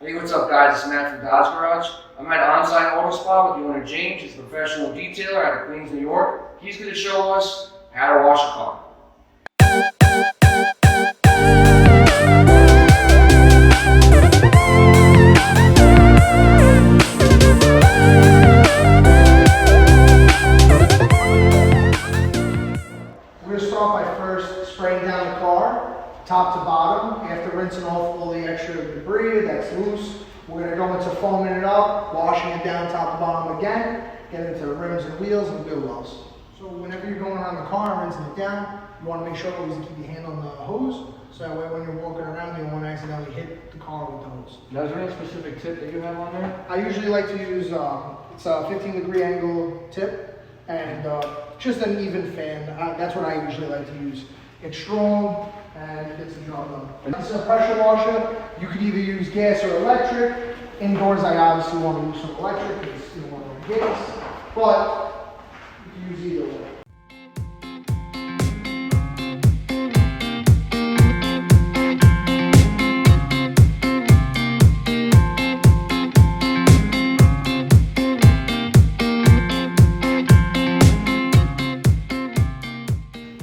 Hey, what's up guys, it's Matt from Dodge Garage. I'm at On-Site Auto Spa with the owner James. He's a professional detailer out of Queens, New York. He's going to show us how to wash a car. We're going to start by first spraying down the car, top to bottom. After rinsing off all the extra debris that's loose, we're going to go into foaming it up, washing it down top to bottom again, get into the rims and wheels and wheel wells. So whenever you're going around the car and rinsing it down, you want to make sure always to keep your hand on the hose, so that way when you're walking around you don't want to accidentally hit the car with the hose. Now, is there any specific tip that you have on there? I usually like to use, it's a 15-degree angle tip, and just an even fan. That's what I usually like to use. It's strong and it gets the job done. It's a pressure washer. You could either use gas or electric. Indoors, I obviously want to use some electric because you don't want to gas, but you can use either way.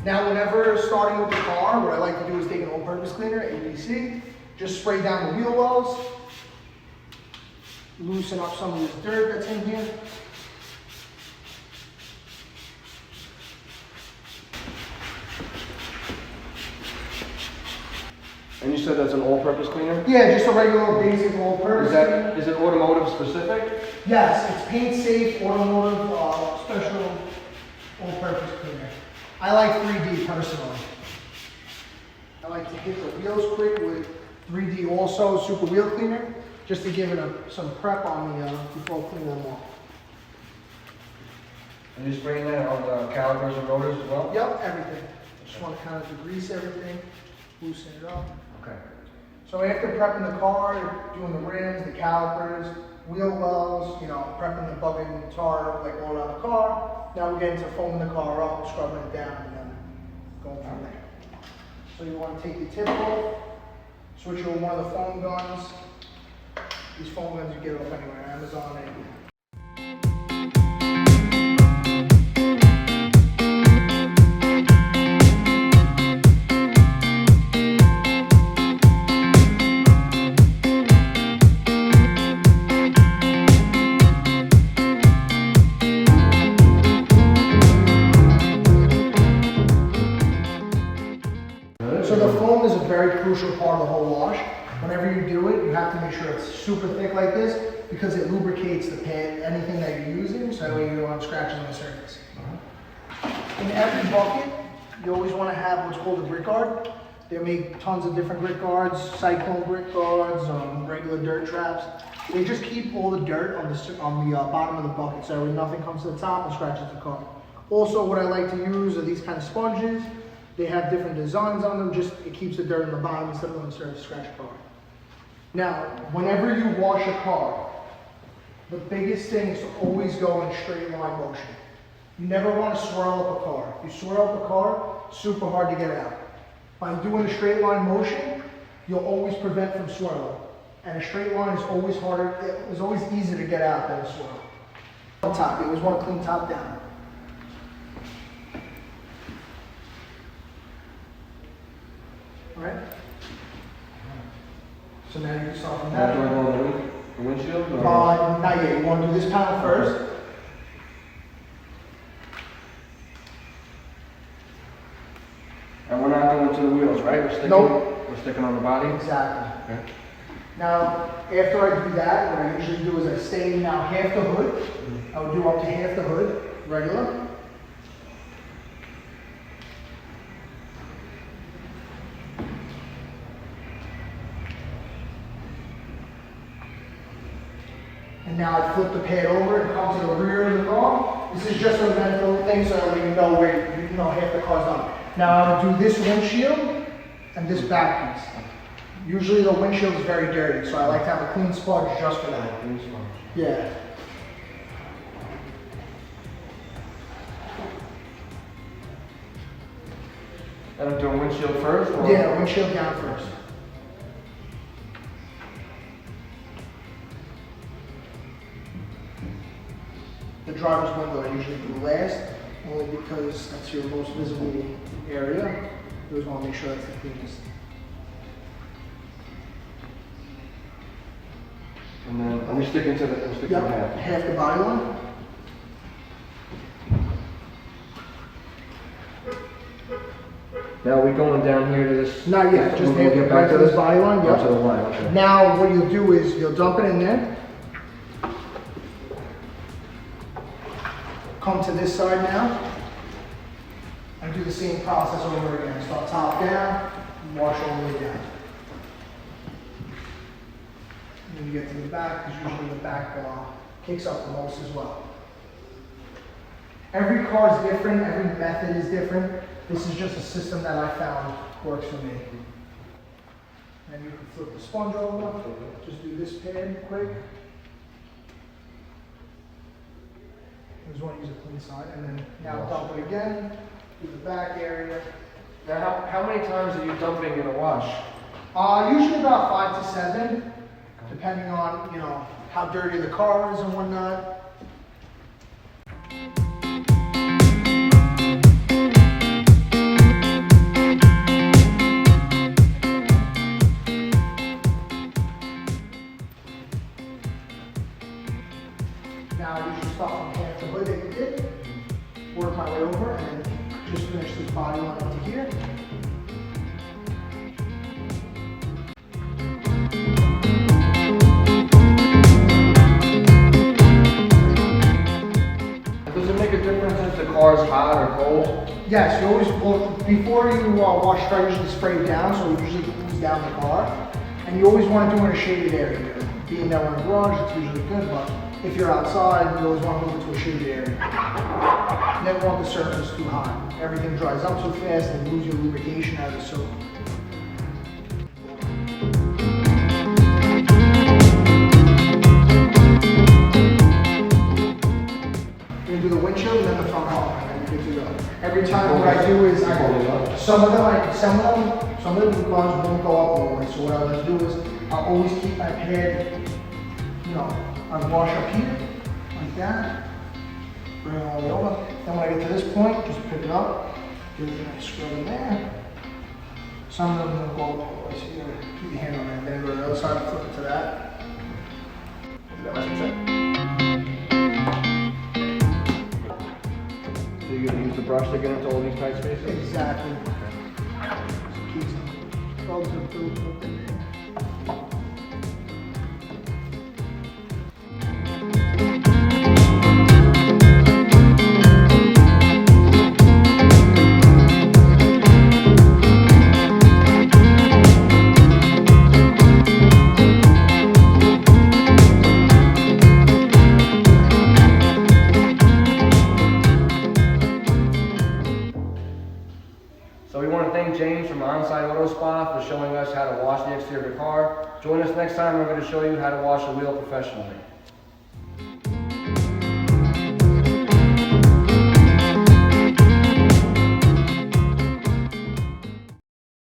Now, whenever starting with the car, what I like to do is take an all-purpose cleaner, APC, just spray down the wheel wells, loosen up some of this dirt that's in here. And you said that's an all-purpose cleaner? Yeah, just a regular basic all-purpose cleaner. Is it automotive specific? Yes, it's paint safe, automotive, special all-purpose cleaner. I like 3D personally. I like to hit the wheels quick with 3D also super wheel cleaner, just to give it some prep on the before cleaning them off. And you're spraying that on the calipers and rotors as well? Yep, everything. Just want to kind of degrease everything, loosen it up. Okay. So after prepping the car, doing the rims, the calipers, wheel wells, prepping the bug and tar like all around the car. Now we're getting to foaming the car up, scrubbing it down, and then going from there. So you want to take your tip off, switch over one of the foam guns. These foam guns you get off anywhere, Amazon, anything. So the foam is a very crucial part of the whole wash. Whenever you do it, you have to make sure it's super thick like this because it lubricates the pad, anything that you're using, so that way you don't have scratches on the surface. In every bucket, you always want to have what's called a grit guard. They make tons of different grit guards, cyclone grit guards, regular dirt traps. They just keep all the dirt on the bottom of the bucket so that nothing comes to the top and scratches the car. Also, what I like to use are these kind of sponges. They have different designs on them, just it keeps the dirt on the bottom instead of on the surface to scratch a car. Now, whenever you wash a car, the biggest thing is to always go in straight line motion. You never want to swirl up a car. If you swirl up a car, super hard to get out. By doing a straight line motion, you'll always prevent from swirling. And a straight line is always harder, it's always easier to get out than a swirl. On top, you always want to clean top down. Alright? So now you can start from that. The windshield? Not yet. You want to do this panel first. And we're not going to the wheels, right? We're sticking on the body? Exactly. Okay. Now, after I do that, what I usually do is I stain now half the hood. I would do up to half the hood, regular. And now I flip the pad over and come to the rear of the car. This is just a mental thing so that you know where half the car's done. Now I would do this windshield and this back piece. Usually the windshield is very dirty, so I like to have a clean sponge just for that. Yeah. And I'm doing windshield first? Or? Yeah, windshield down first. the driver's window, I usually do last, only because that's your most visible area. You always want to make sure that's the cleanest. And then, are we sticking to the, Yep, half the body line. Now are we going down here to this? Not yet, just we'll get back to this this? body line, Oh, yep. to the line, okay. Now, what you'll do is you'll dump it in there. Come to this side now. And do the same process over again. Start top down, wash all the way down. And then you get to the back, because usually the back kicks up the most as well. Every car is different, every method is different. This is just a system that I found works for me. And you can flip the sponge over, just do this pad quick. I just want to use a clean side, and then now dump it again, do the back area. Now, how many times are you dumping in a wash? Usually about 5 to 7, depending on, how dirty the car is and whatnot. Now I usually start from half the hood that you did, work my way over, and then just finish this body line over here. Does it make a difference if the car is hot or cold? Yes, you always, before you wash the car, you usually spray it down, so it usually cools down the car. And you always want to do it in a shaded area. Being that we're in a garage, it's usually good, but if you're outside, you always want to move it to a shaded area. You never want the surface too hot. Everything dries up so fast and you lose your lubrication out of the soap. You're gonna do the windshield and then the front bumper, and then you're good to go. Every time what I do is some of the cars won't go up all the way. So what I like to do is I'll always keep my pad, on wash up here, like that. Bring it all the way over. Then when I get to this point, just pick it up, give it a nice scrub in there. Some of them will go up all the way. So you gotta keep your hand on it. Then go to the other side and flip it to that. So you're gonna use the brush to get into all these tight spaces? Exactly. Keep some bugs and food up in there. So we want to thank James from Onside Auto Spa for showing us how to wash the exterior of the car. Join us next time, we're going to show you how to wash a wheel professionally.